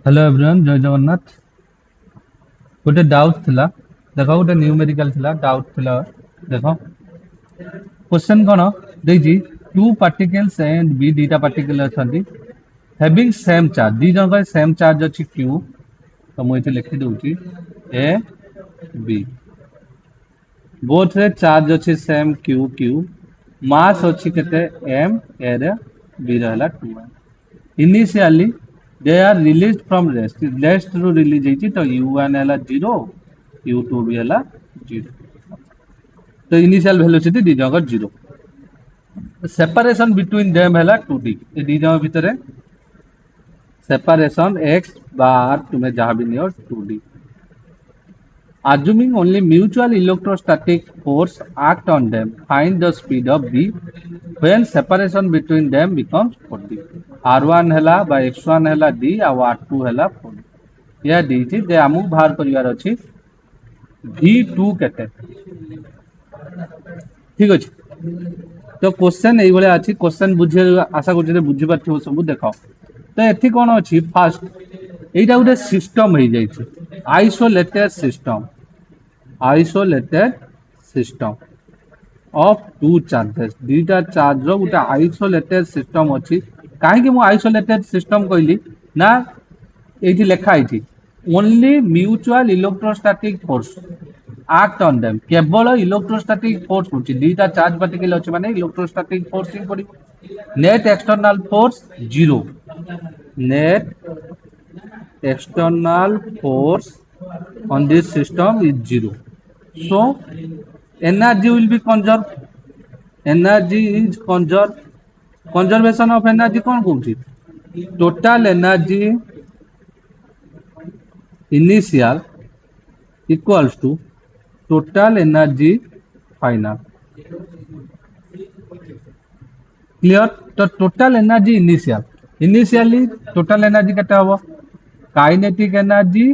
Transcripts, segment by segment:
hello everyone जय जगन्नाथ गोटे doubt थिला देखो गोटे न्यूमेरिकल थिला डाउट थिला देखो क्वेश्चन कोन देजी टू पार्टिकल्स एंड बी दीटा पार्टिकल अछंती हैविंग सेम चार्ज दी जन सेम चार्ज अछि q तो मु इथे लिखि दउची ए बी बोथ रे चार्ज अछि सेम q मास अछि केते m a रे b रहला 2 initially they are released from rest रू रिलीज होती तो u1 है 0 u2 भी है 0 तो इनिशियल वेलोसिटी दी जगह 0 सेपरेशन बिटवीन देम है 2d ये दी जगह भीतर सेपरेशन x बार तुम्हें जहां भी neo 2d assuming only mutual electrostatic force act on them find the speed of b when separation between them becomes 40 r1 हैला बा x1 हैला d आ r2 हैला 4 या दी थी जे हमु बाहर करिवार अछि v2 केते ठीक अछि तो क्वेश्चन एई भले अछि क्वेश्चन बुझे आशा करछि जे बुझि पाथियो सब देखो तो एथि कोन अछि फास्ट एइटा उडे सिस्टम हे जाय छै isolated system of two charges दीटा चार्ज रो उटा आइसोलेटेड सिस्टम अछि काहे कि मु आइसोलेटेड सिस्टम कहली ना एठी लेखा आइठी only mutual electrostatic force act on them केवल इलेक्ट्रोस्टैटिक फोर्स होची दीटा चार्ज पार्टिकल अछि माने इलेक्ट्रोस्टैटिक फोर्स ही पड़िबो net external force zero net external force on this system is zero so energy will be conserved energy is conserved conservation of energy कौन कहूची total energy initial equals to total energy final clear तो total energy initially total energy केते हबो kinetic energy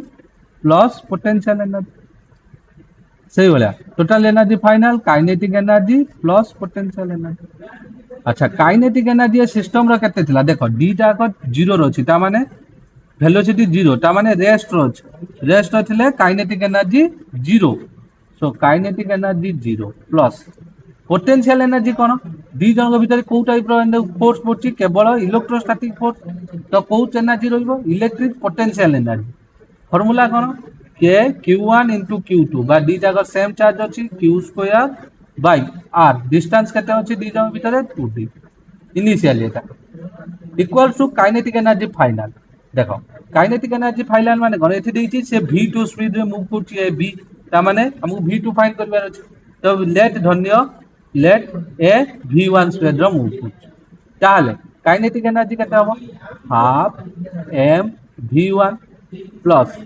plus potential energy सही बोला total energy final kinetic energy plus potential energy अच्छा kinetic energy system रो केते थिला देखो डीटा को जीरो रो छी ता माने वेलोसिटी जीरो ता माने रेस्ट रो थिले kinetic energy zero so kinetic energy zero plus potential energy कोन दी जन भीतर को टाइप रो फोर्स पड़ची केवल इलेक्ट्रोस्टैटिक फोर्स तो को एनर्जी रहइबो इलेक्ट्रिक पोटेंशियल एनर्जी फार्मूला कोन के q1 into q2 बा दी जगह सेम चार्ज अछि q square by r distance केते अछि दी जन भीतर 2d इनिशियली एटा equal to kinetic energy final देखो काइनेटिक एनर्जी फाइनल माने कोन एथि देछि से v2 स्पीड रे मूव करछि ए b ता माने हमहु v2 फाइंड करबार अछि तो लेट धन्य लेट ए v1 स्पीड रे मूव करछि ताले काइनेटिक एनर्जी केते हबो half m v1 plus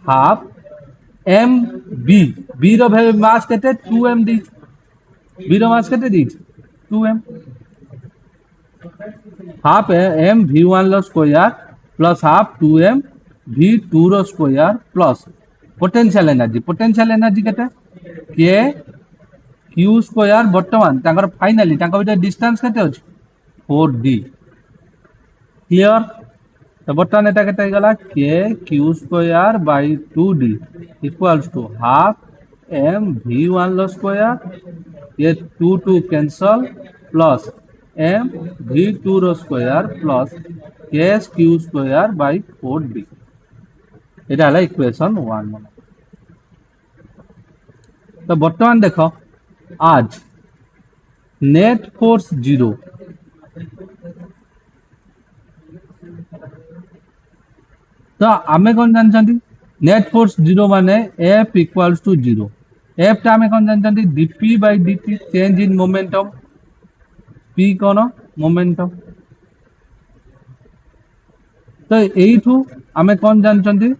half m b रो मास केते 2m दी b रो मास केते दी 2m हाफ m v1 लो square plus half 2m v2 रो स्क्वायर प्लस पोटेंशियल एनर्जी केते के q स्क्वायर वर्तमान तांकर फाइनली तांकर भीतर डिस्टेंस केते अछि 4d क्लियर तो बर्तमान एटा केते गला के q square by 2d equals to half m v1 लो स्क्वायर ये 2 कैंसल प्लस m v2 रो square plus s q square by 4d एटा हला इक्वेशन 1 तो बर्तमान देखो आज नेट फोर्स जीरो तो आमे कौन जानछंती नेट फोर्स जीरो माने F equals to zero F ता आमे कौन जानछंती dp बाय dt change in momentum p कोन मोमेंटम तो एइठू आमे कौन जानछंती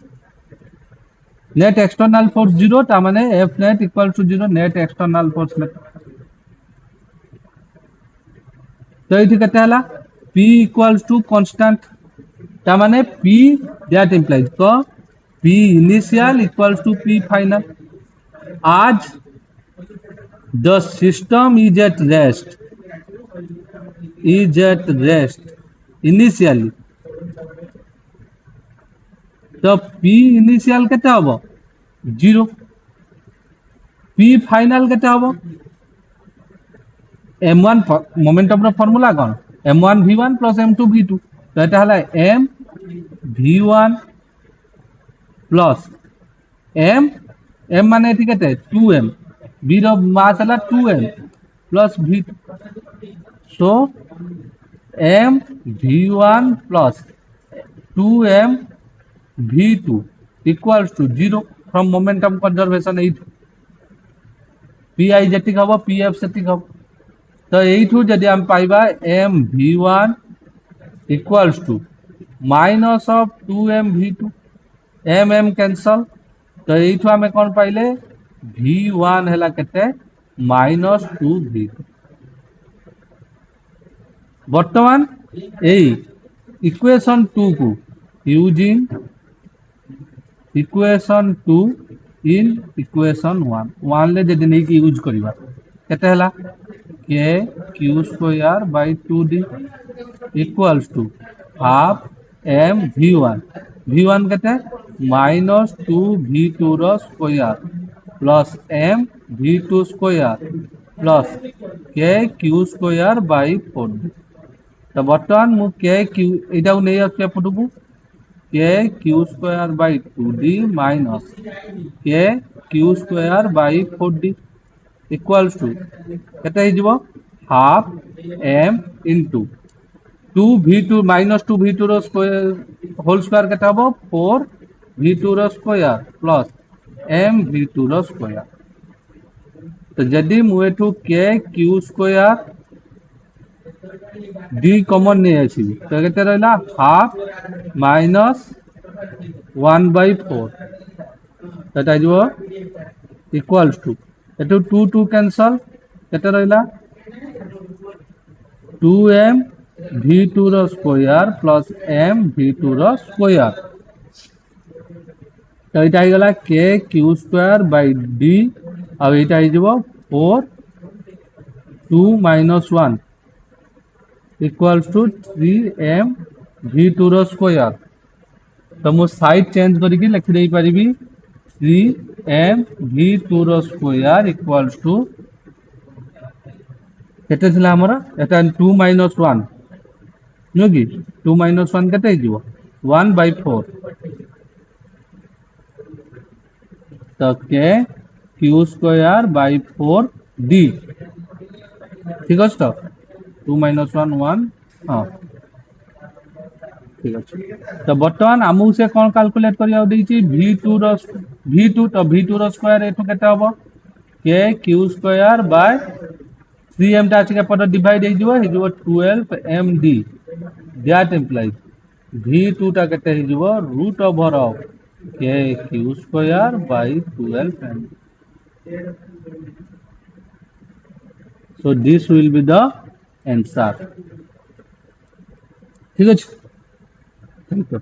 नेट एक्सटर्नल फोर्स जीरो ता माने F नेट equals to zero net external force net तो एइठी केते हला p इक्वल्स टू कांस्टेंट ता माने p दैट इंप्लाइज को p initial equals to p final as the system is at rest initially तो पी इनिशियल केते हबो 0 पी फाइनल केते हबो m1 मोमेंटम रो फार्मूला कोन m1 v1 plus m2 v2 तो एटा हला m v1 plus m m माने एठी केते 2m v रो मास हला 2m plus v2 so m v1 plus 2m v2 equals to 0 from momentum conservation 8 pi जेटिक हबो pf सेटिक हबो तो एठू जदि हम पाइबा m v1 equals to minus of 2m v2 m cancel तो एठू हमें कोन पाइले v1 हला केते minus 2 v2 वर्तमान ए इक्वेशन 2 को यूजिंग इक्वेशन 2 इन इक्वेशन 1 ले जदि नहीं कि यूज करिवा केते हला k q square by 2d equals to half m v1 केते माइनस 2 v2 रो square plus m v2 square plus k q square by 4d तो बर्तमान मु k q एटा नै आसे पटुबु k q square by 2d minus k q square by 4d equals to केते हिजबो half m into 2v2 minus 2v2 रो स्क्वायर होल स्क्वायर केते हबो 4 v2 रो स्क्वायर प्लस m v2 रो स्क्वायर तो जदि मु एठू k q square d common नहीं आसी तो केते रहला हाफ माइनस 1/4 एटा जो इक्वल्स टू एटू 2 2 कैंसल केते रहला 2m v2 रो स्क्वायर प्लस m v2 रो स्क्वायर तो एटा ही गला k q square bye d अब एटा ही जबो 4 2 minus 1 equals to 3m v2 रो स्क्वायर तो मो साइड चेंज करिकि लिखि देई परिबी 3m v2 रो स्क्वायर इक्वल्स टू केते छला हमरा एटा 2 minus 1 नो कि 2 minus 1 केते हिजो 1/4 तो k q square by 4d ठीक अछि तो 2 minus 1 1 हां ठीक अछि तो वर्तमान हमहु से कोन कैलकुलेट करिया देछि v2 तो v2 रो स्क्वायर एठो केते हबो k q square bye 3m टा अछि के पर डिवाइड हे जिवो 12md दैट इंप्लाइज v2 टा केते हे जिवो root over of k q square by 12m so this will be the answer ठीक अछि थैंक यू